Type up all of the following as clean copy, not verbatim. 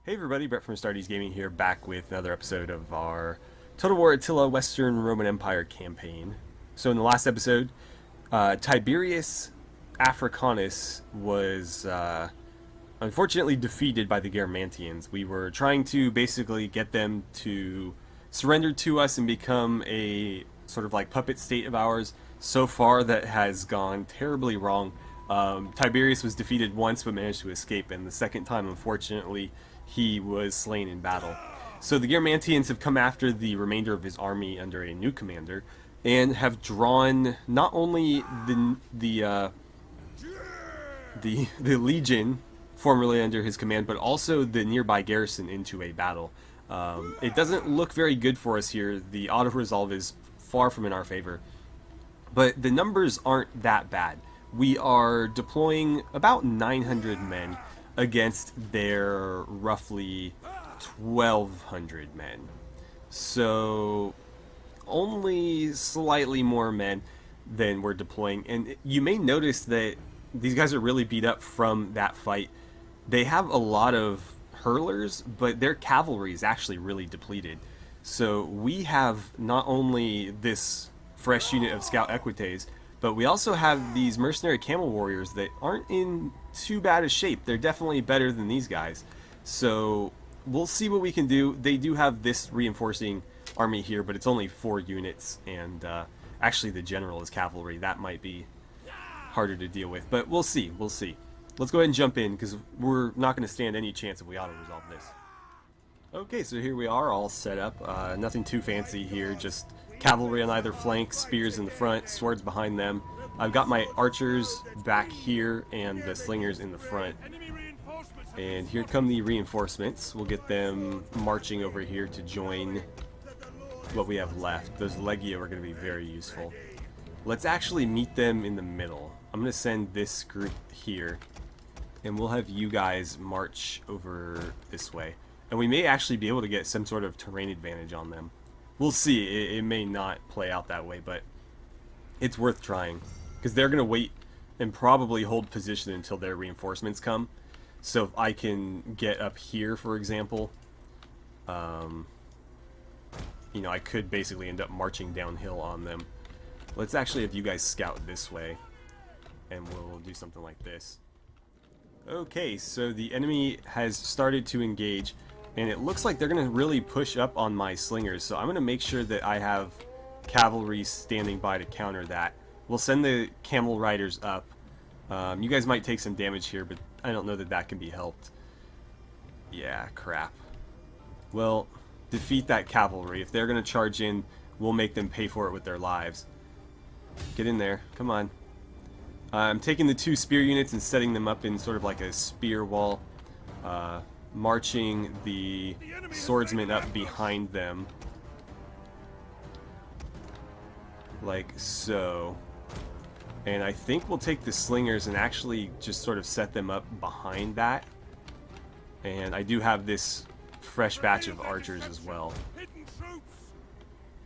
Hey everybody, Brett from AstartesGaming here, back with another episode of our Total War Attila Western Roman Empire campaign. So in the last episode, Tiberius Africanus was unfortunately defeated by the Garamantians. We were trying to basically get them to surrender to us and become a sort of like puppet state of ours. So far that has gone terribly wrong. Tiberius was defeated once but managed to escape, and the second time, unfortunately, he was slain in battle. So the Garamantians have come after the remainder of his army under a new commander, and have drawn not only the legion formerly under his command, but also the nearby garrison into a battle. It doesn't look very good for us here. The auto resolve is far from in our favor, but the numbers aren't that bad. We are deploying about 900 men against their roughly 1,200 men. So only slightly more men than we're deploying. And you may notice that these guys are really beat up from that fight. They have a lot of hurlers, but their cavalry is actually really depleted. So we have not only this fresh unit of scout equites, but we also have these mercenary camel warriors that aren't in too bad a shape. They're definitely better than these guys. So we'll see what we can do. They do have this reinforcing army here, but it's only 4 units, and actually the general is cavalry. That might be harder to deal with, but we'll see. We'll see. Let's go ahead and jump in, because we're not going to stand any chance if we auto-resolve this. Okay, so here we are, all set up. Nothing too fancy here, just cavalry on either flank, spears in the front, swords behind them. I've got my archers back here and the slingers in the front. And here come the reinforcements. We'll get them marching over here to join what we have left. Those legio are going to be very useful. Let's actually meet them in the middle. I'm going to send this group here, and we'll have you guys march over this way. And we may actually be able to get some sort of terrain advantage on them. We'll see. It may not play out that way, but it's worth trying, because they're going to wait and probably hold position until their reinforcements come. So if I can get up here, for example, you know, I could basically end up marching downhill on them. Let's actually have you guys scout this way, and we'll do something like this. Okay, so the enemy has started to engage, and it looks like they're going to really push up on my slingers, so I'm going to make sure that I have cavalry standing by to counter that. We'll send the camel riders up. You guys might take some damage here, but I don't know that that can be helped. Yeah, crap. Well, defeat that cavalry. If they're going to charge in, we'll make them pay for it with their lives. Get in there. Come on. I'm taking the 2 spear units and setting them up in sort of like a spear wall. Marching the swordsmen up behind them, like so. And I think we'll take the slingers and actually just sort of set them up behind that. And I do have this fresh batch of archers as well.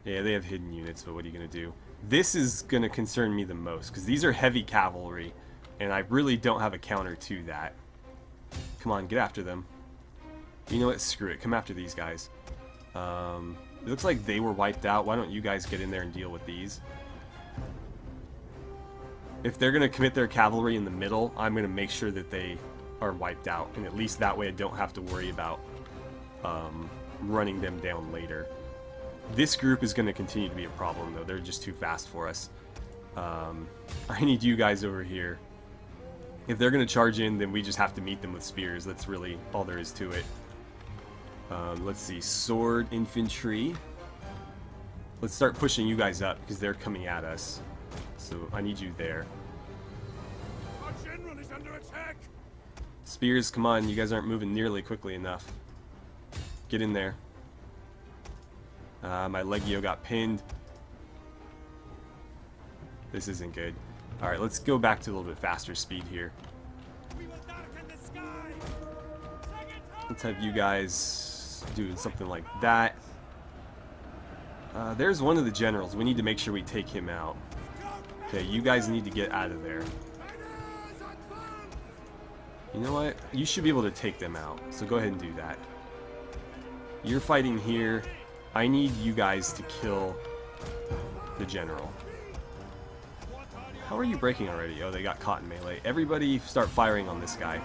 Yeah, they have hidden units, but what are you going to do? This is going to concern me the most, because these are heavy cavalry, and I really don't have a counter to that. Come on, get after them. You know what? Screw it. Come after these guys. It looks like they were wiped out. Why don't you guys get in there and deal with these? If they're going to commit their cavalry in the middle, I'm going to make sure that they are wiped out. And at least that way I don't have to worry about running them down later. This group is going to continue to be a problem, though. They're just too fast for us. I need you guys over here. If they're going to charge in, then we just have to meet them with spears. That's really all there is to it. Let's see, sword infantry. Let's start pushing you guys up, because they're coming at us. So I need you there. Our general is under attack. Spears, come on, you guys aren't moving nearly quickly enough. Get in there. My legio got pinned. This isn't good. Alright, let's go back to a little bit faster speed here. Let's have you guys do something like that. There's one of the generals. We need to make sure we take him out. Okay, you guys need to get out of there. You know what? You should be able to take them out, so go ahead and do that. You're fighting here. I need you guys to kill the general. How are you breaking already? Oh, they got caught in melee. Everybody start firing on this guy.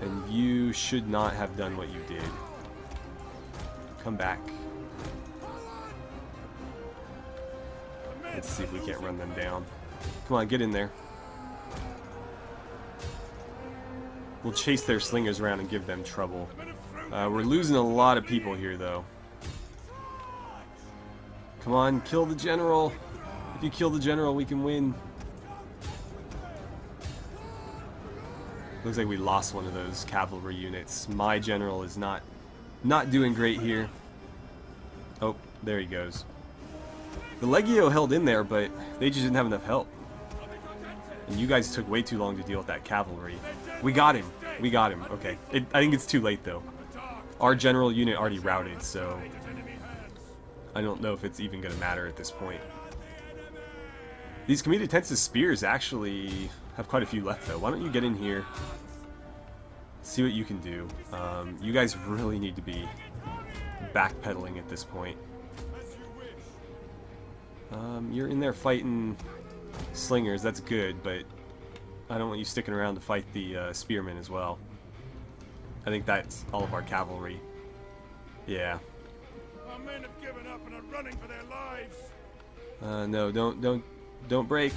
And you should not have done what you did. Come back. Let's see if we can't run them down. Come on, get in there. We'll chase their slingers around and give them trouble. We're losing a lot of people here, though. Come on, kill the general. If you kill the general, we can win. Looks like we lost one of those cavalry units. My general is not doing great here. Oh, there he goes. The Legio held in there, but they just didn't have enough help. And you guys took way too long to deal with that cavalry. We got him. We got him. Okay. I think it's too late, though. Our general unit already routed, so I don't know if it's even going to matter at this point. These Comitatensis spears actually have quite a few left, though. Why don't you get in here, see what you can do. You guys really need to be backpedaling at this point. You're in there fighting slingers, that's good, but I don't want you sticking around to fight the spearmen as well. I think that's all of our cavalry. Yeah. Our men have given up and are running for their lives. No, don't break.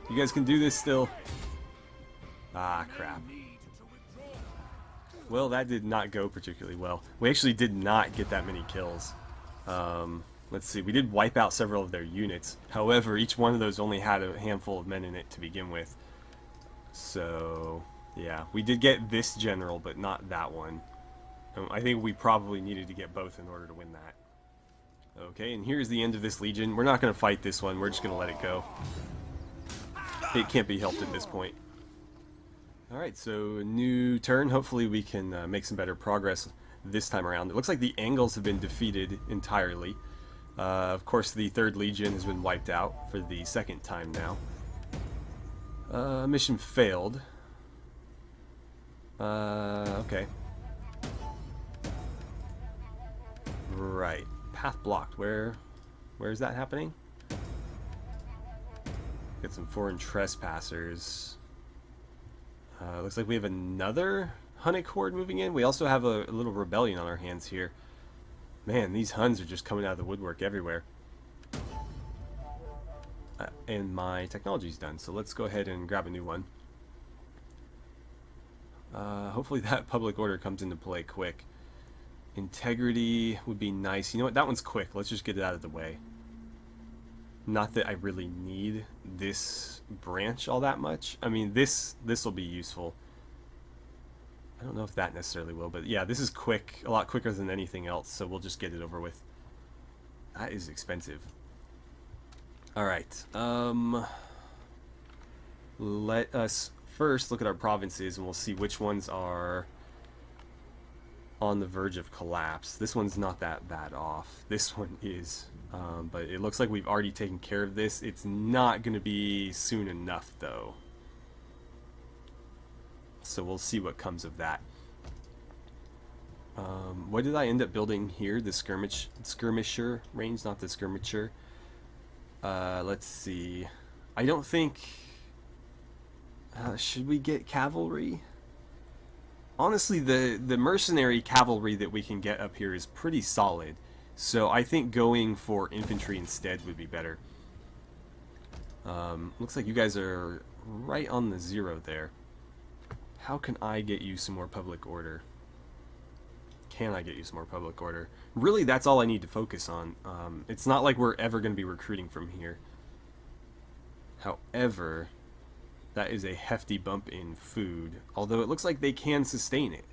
You guys can do this still. Ah, crap. Well, that did not go particularly well. We actually did not get that many kills. Let's see, we did wipe out several of their units. However, each one of those only had a handful of men in it to begin with. So, yeah, we did get this general, but not that one. I think we probably needed to get both in order to win that. Okay, and here's the end of this legion. We're not going to fight this one, we're just going to let it go. It can't be helped at this point. Alright, so a new turn. Hopefully we can make some better progress this time around. It looks like the Angles have been defeated entirely. Of course, the 3rd Legion has been wiped out for the 2nd time now. Mission failed. Okay. Right. Path blocked. Where is that happening? Get some foreign trespassers. Looks like we have another Hunnic horde moving in. We also have a little rebellion on our hands here. Man, these Huns are just coming out of the woodwork everywhere. And my technology's done, so let's go ahead and grab a new one. Hopefully that public order comes into play quick. Integrity would be nice. You know what? That one's quick. Let's just get it out of the way. Not that I really need this branch all that much. I mean, this will be useful. I don't know if that necessarily will, but yeah, this is quick, a lot quicker than anything else, so we'll just get it over with. That is expensive. Alright, let us first look at our provinces, and we'll see which ones are on the verge of collapse. This one's not that bad off. This one is, but it looks like we've already taken care of this. It's not going to be soon enough, though. So we'll see what comes of that. What did I end up building here? The skirmisher range, not the skirmisher. Let's see. I don't think... should we get cavalry? Honestly, the mercenary cavalry that we can get up here is pretty solid. So I think going for infantry instead would be better. Looks like you guys are right on the 0 there. How can I get you some more public order? Can I get you some more public order? Really, that's all I need to focus on. It's not like we're ever going to be recruiting from here. However, that is a hefty bump in food, although it looks like they can sustain it.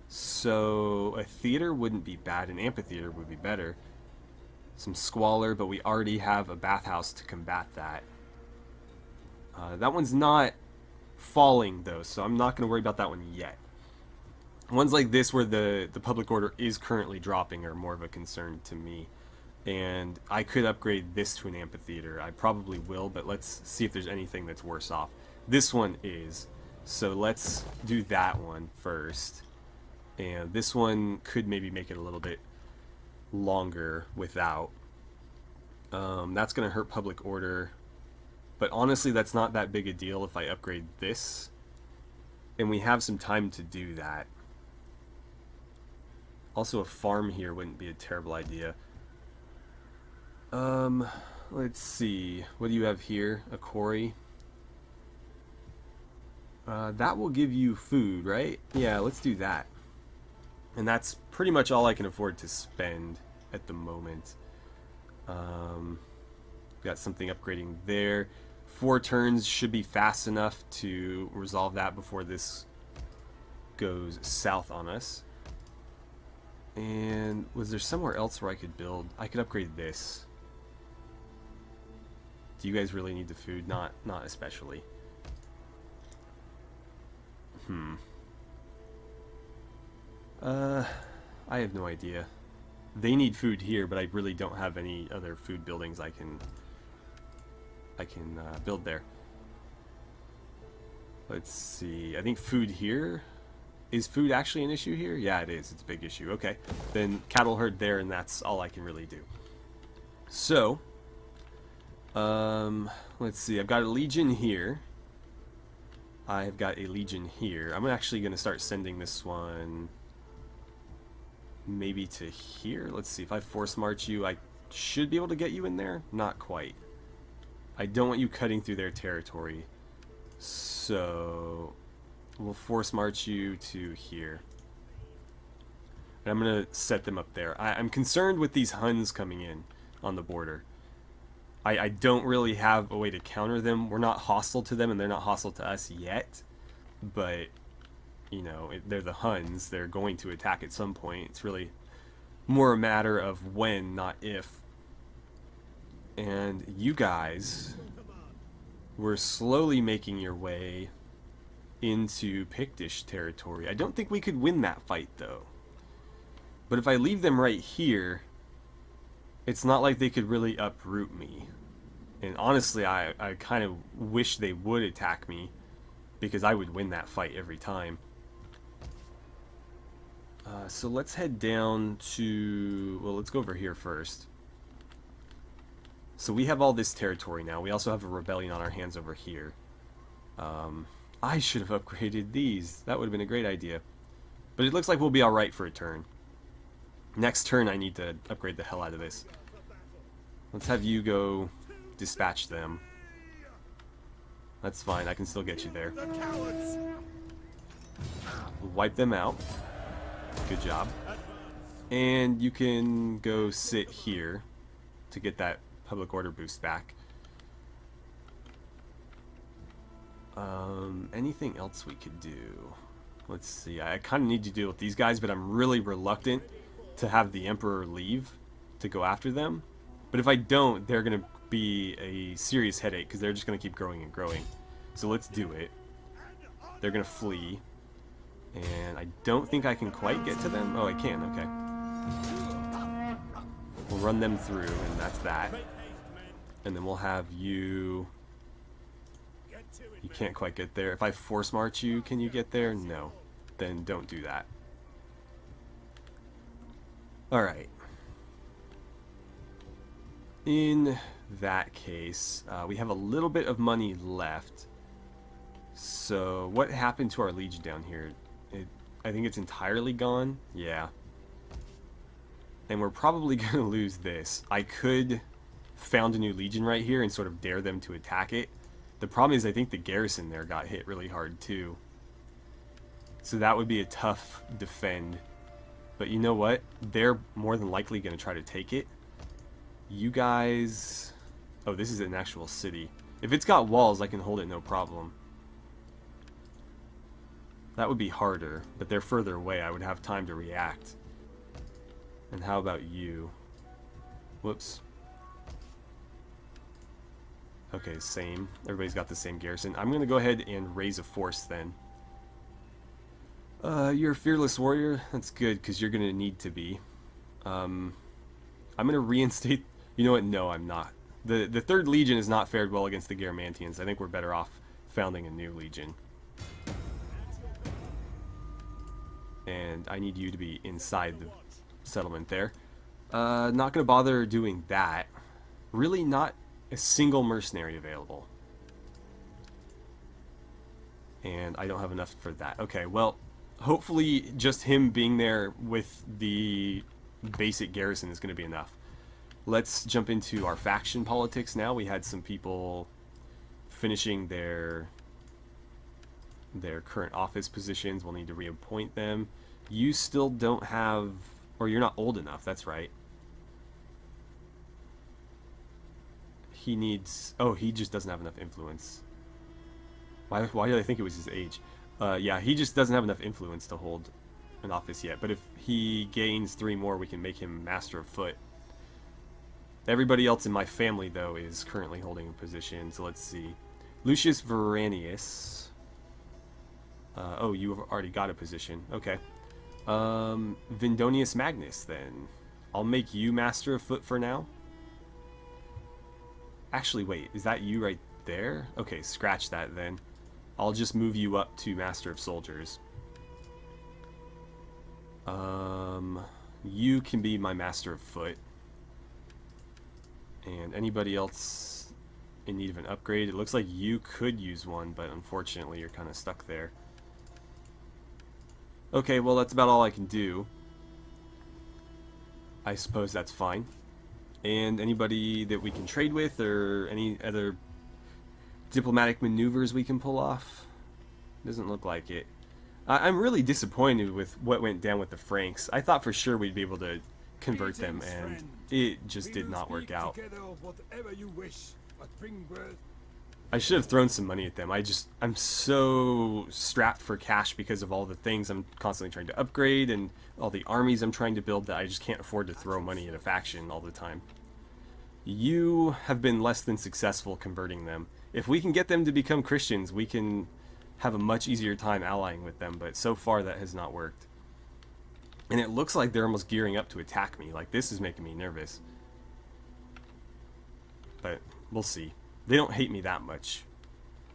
So a theater wouldn't be bad, an amphitheater would be better. Some squalor, but we already have a bathhouse to combat that. That one's not falling though, so I'm not going to worry about that one yet. Ones like this where the public order is currently dropping are more of a concern to me. And I could upgrade this to an amphitheater. I probably will, but let's see if there's anything that's worse off. This one is. So let's do that one first. And this one could maybe make it a little bit longer without. That's going to hurt public order. But honestly, that's not that big a deal if I upgrade this. And we have some time to do that. Also, a farm here wouldn't be a terrible idea. Let's see. What do you have here? A quarry. That will give you food, right? Yeah, let's do that. And that's pretty much all I can afford to spend at the moment. Got something upgrading there. 4 turns should be fast enough to resolve that before this goes south on us. And was there somewhere else where I could build? I could upgrade this. Do you guys really need the food? Not especially. I have no idea. They need food here, but I really don't have any other food buildings I can build there. Let's see. I think food here. Is food actually an issue here? Yeah, it is. It's a big issue. Okay. Then cattle herd there, and that's all I can really do. So, let's see. I've got a legion here. I've got a legion here. I'm actually going to start sending this one maybe to here. Let's see. If I force march you, I should be able to get you in there. Not quite. I don't want you cutting through their territory. So we'll force march you to here. And I'm going to set them up there. I'm concerned with these Huns coming in on the border. I don't really have a way to counter them. We're not hostile to them, and they're not hostile to us yet. But, you know, they're the Huns. They're going to attack at some point. It's really more a matter of when, not if. And you guys were slowly making your way into Pictish territory. I don't think we could win that fight, though. But if I leave them right here, it's not like they could really uproot me. And honestly, I kind of wish they would attack me, because I would win that fight every time. So let's head down to... Well, let's go over here first. So we have all this territory now. We also have a rebellion on our hands over here. I should have upgraded these. That would have been a great idea. But it looks like we'll be alright for a turn. Next turn, I need to upgrade the hell out of this. Let's have you go dispatch them. That's fine. I can still get you there. Wipe them out. Good job. And you can go sit here to get that public order boost back. Anything else we could do? Let's see. I kind of need to deal with these guys, but I'm really reluctant to have the Emperor leave to go after them. But if I don't, they're going to be a serious headache, because they're just going to keep growing and growing. So let's do it. They're going to flee. And I don't think I can quite get to them. Oh, I can. Okay. We'll run them through, and that's that. And then we'll have you... You can't quite get there. If I force march you, can you get there? No. Then don't do that. Alright. In that case, we have a little bit of money left. So, what happened to our legion down here? I think it's entirely gone. Yeah. And we're probably going to lose this. I could found a new legion right here and sort of dare them to attack it. The problem is I think the garrison there got hit really hard too. So that would be a tough defend. But you know what? They're more than likely going to try to take it. You guys... Oh, this is an actual city. If it's got walls, I can hold it no problem. That would be harder, but they're further away. I would have time to react. And how about you? Whoops. Okay, same. Everybody's got the same garrison. I'm going to go ahead and raise a force then. You're a fearless warrior. That's good, because you're going to need to be. I'm going to reinstate... You know what? No, I'm not. The 3rd Legion has not fared well against the Garamantians. I think we're better off founding a new legion. And I need you to be inside the settlement there. Not going to bother doing that. Really not a single mercenary available. And I don't have enough for that. Okay, well, hopefully just him being there with the basic garrison is going to be enough. Let's jump into our faction politics now. We had some people finishing their current office positions. We'll need to reappoint them. You still don't have, or you're not old enough, that's right. He needs, oh, he just doesn't have enough influence. Why did I think it was his age? Yeah, he just doesn't have enough influence to hold an office yet. But if he gains 3 more, we can make him Master of Foot. Everybody else in my family, though, is currently holding a position. So let's see. Lucius Veranius. Oh, you have already got a position. Okay. Vindonius Magnus, then. I'll make you Master of Foot for now. Actually, wait. Is that you right there? Okay, scratch that then. I'll just move you up to Master of Soldiers. You can be my Master of Foot. And anybody else in need of an upgrade? It looks like you could use one, but unfortunately you're kind of stuck there. Okay, well that's about all I can do. I suppose that's fine. And anybody that we can trade with, or any other diplomatic maneuvers we can pull off? Doesn't look like it. I'm really disappointed with what went down with the Franks. I thought for sure we'd be able to convert them, and it just did not work out. I should have thrown some money at them. I'm so strapped for cash because of all the things I'm constantly trying to upgrade and all the armies I'm trying to build that I just can't afford to throw money at a faction all the time. You have been less than successful converting them. If we can get them to become Christians, we can have a much easier time allying with them, but so far that has not worked. And it looks like they're almost gearing up to attack me. Like, this is making me nervous. But we'll see. They don't hate me that much.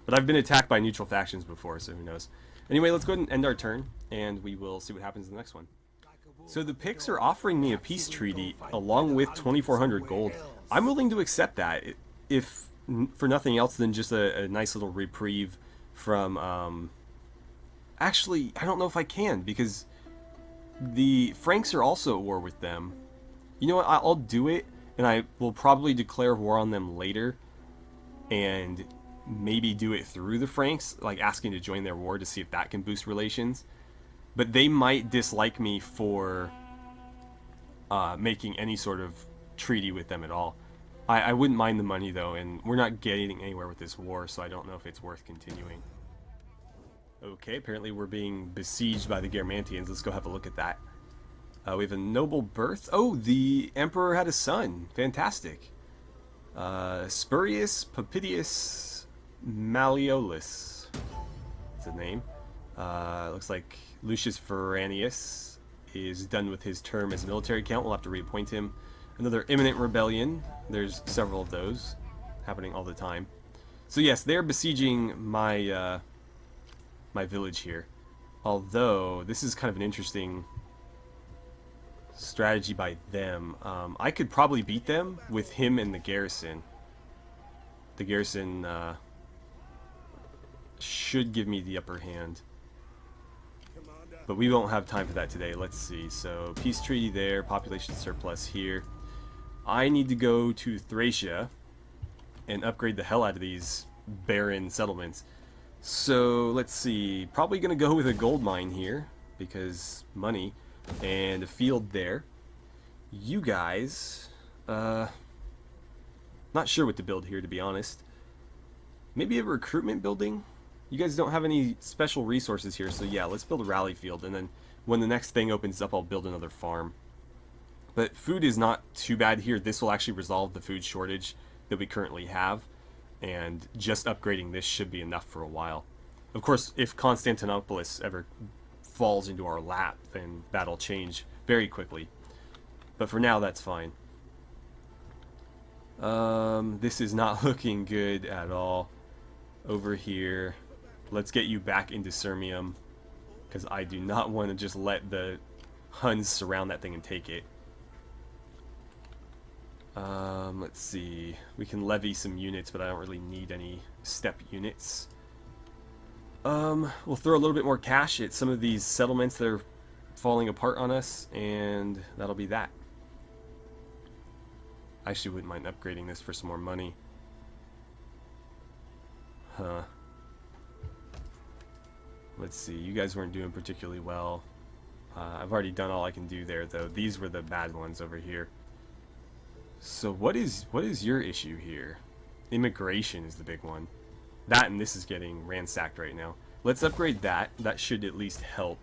But I've been attacked by neutral factions before, so who knows. Anyway, let's go ahead and end our turn, and we will see what happens in the next one. So the Picts are offering me a peace treaty along with 2,400 gold. I'm willing to accept that, if for nothing else than just a nice little reprieve from... Actually, I don't know if I can, because the Franks are also at war with them. You know what, I'll do it, and I will probably declare war on them later, and maybe do it through the Franks, like asking to join their war to see if that can boost relations. But they might dislike me for making any sort of treaty with them at all. I wouldn't mind the money though, and we're not getting anywhere with this war, so I don't know if it's worth continuing. Okay, apparently we're being besieged by the Germantians. Let's go have a look at that. We have a noble birth. Oh, the Emperor had a son. Fantastic. Spurius Papidius Malleolus. That's his name. Looks like Lucius Veranius is done with his term as military count. We'll have to reappoint him. Another imminent rebellion. There's several of those happening all the time. So yes, they're besieging my my village here. Although this is kind of an interesting strategy by them. I could probably beat them with him and the garrison. The garrison should give me the upper hand. But we won't have time for that today. Let's see. So, peace treaty there, population surplus here. I need to go to Thracia and upgrade the hell out of these barren settlements. So, let's see. Probably going to go with a gold mine here, because money, and a field there. You guys, not sure what to build here, to be honest. Maybe a recruitment building? You guys don't have any special resources here, so yeah, let's build a rally field, and then when the next thing opens up, I'll build another farm. But food is not too bad here. This will actually resolve the food shortage that we currently have, and just upgrading this should be enough for a while. Of course, if Constantinopolis ever falls into our lap, then that'll change very quickly. But for now, that's fine. This is not looking good at all. over here. Let's get you back into Sirmium, because I do not want to just let the Huns surround that thing and take it. Let's see. We can levy some units, but I don't really need any steppe units. We'll throw a little bit more cash at some of these settlements that are falling apart on us, and that'll be that. I actually wouldn't mind upgrading this for some more money. Huh. Let's see. You guys weren't doing particularly well. I've already done all I can do there, though. These were the bad ones over here. So what is your issue here? Immigration is the big one. That and this is getting ransacked right now. Let's upgrade that. That should at least help.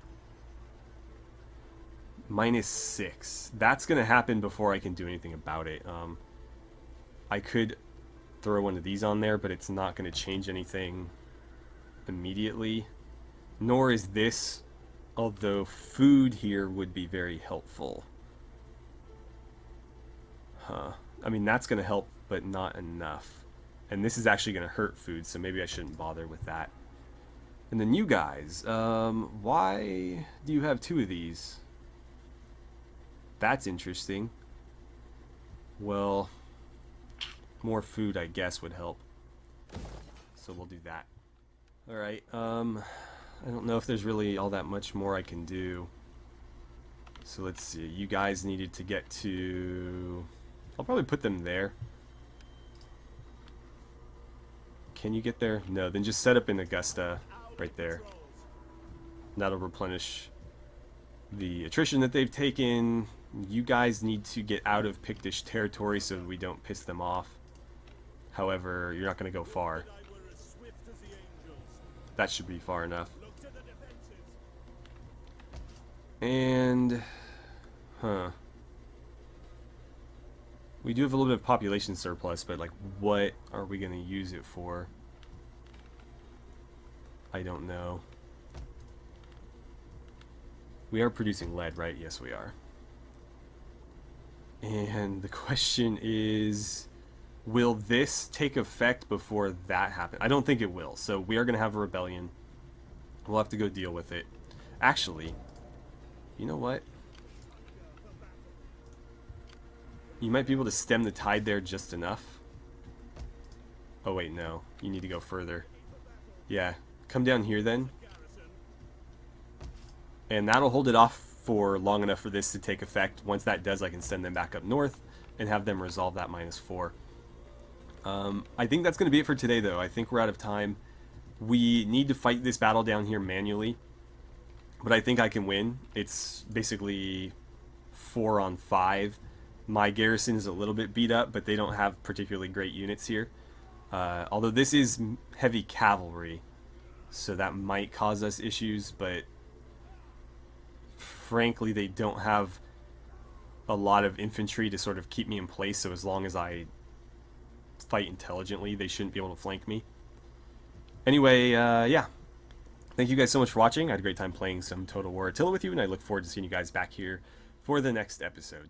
-6. That's going to happen before I can do anything about it. I could throw one of these on there, but it's not going to change anything immediately. Nor is this, although food here would be very helpful. Huh. I mean, that's going to help, but not enough. And this is actually going to hurt food, so maybe I shouldn't bother with that. And then you guys, why do you have 2 of these? That's interesting. Well, more food, I guess, would help. So we'll do that. Alright, I don't know if there's really all that much more I can do. So let's see. You guys needed to get to... I'll probably put them there. Can you get there? No, then just set up in Augusta right there. That'll replenish the attrition that they've taken. You guys need to get out of Pictish territory so we don't piss them off. However, you're not going to go far. That should be far enough. And... Huh. We do have a little bit of population surplus, but like, what are we going to use it for? I don't know. We are producing lead, right? Yes, we are. And the question is, will this take effect before that happens? I don't think it will. So we are going to have a rebellion. We'll have to go deal with it. Actually, you know what? You might be able to stem the tide there just enough. Oh wait, no. You need to go further. Yeah. Come down here then. And that'll hold it off for long enough for this to take effect. Once that does, I can send them back up north and have them resolve that -4. I think that's going to be it for today, though. I think we're out of time. We need to fight this battle down here manually. But I think I can win. It's basically 4 on 5. My garrison is a little bit beat up, but they don't have particularly great units here. Although this is heavy cavalry, so that might cause us issues, but frankly, they don't have a lot of infantry to sort of keep me in place, so as long as I fight intelligently, they shouldn't be able to flank me. Anyway, yeah. Thank you guys so much for watching. I had a great time playing some Total War Attila with you, and I look forward to seeing you guys back here for the next episode.